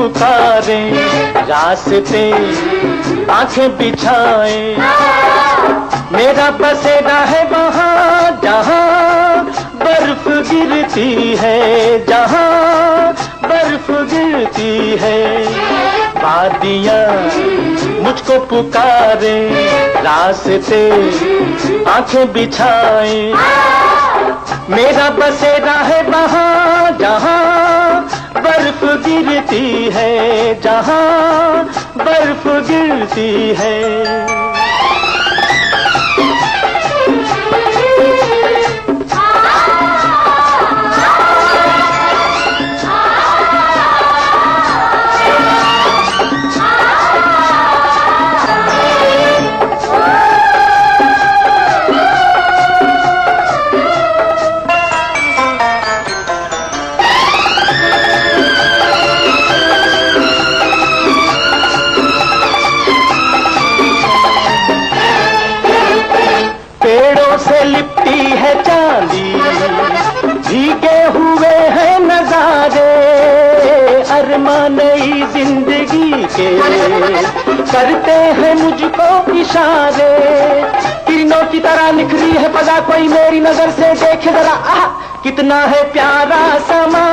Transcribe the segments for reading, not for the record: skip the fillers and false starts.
पुकारे रास्ते आंखें बिछाए। मेरा बसेरा है वहाँ जहाँ बर्फ गिरती है, जहाँ बर्फ गिरती है। वादियाँ मुझको पुकारे रास्ते आंखें बिछाए। मेरा बसेरा है वहाँ जहाँ बर्फ गिरती है, जहाँ बर्फ गिरती है। लिपटी है चांदी, भीगे हुए हैं नजारे। अरमान नई जिंदगी के करते हैं मुझको इशारे। किरणों की तरह निखरी है फजा, कोई मेरी नजर से देखे जरा, आह कितना है प्यारा समा।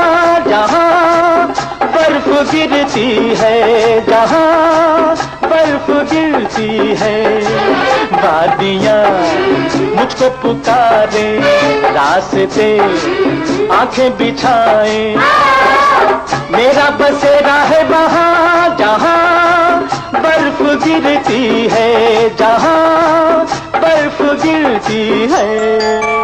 जहाँ बर्फ गिरती है, जहाँ बर्फ गिरती है। वादियाँ मुझको पुकारे रास्ते आंखें बिछाए। मेरा बसेरा है वहाँ जहाँ बर्फ गिरती है, जहाँ बर्फ गिरती है।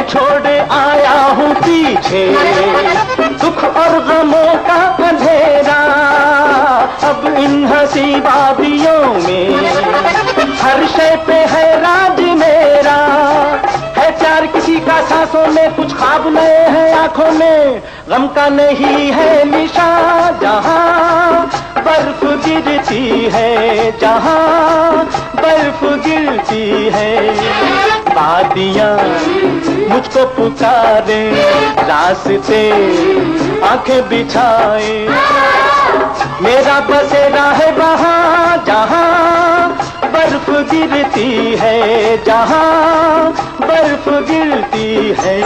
छोड़ आया हूँ पीछे दुख और गमों का अंधेरा। अब इन हंसी वादियों में हर शय पे है राज मेरा। है प्यार किसी का सांसों में, कुछ ख्वाब नए हैं आंखों में। गम का नहीं है निशान जहाँ बर्फ गिरती है, जहाँ बर्फ गिरती है। वादियाँ मुझको पुकारे रास्ते आंखें बिछाए। मेरा बसेरा है वहाँ जहाँ बर्फ गिरती है, जहाँ बर्फ गिरती है।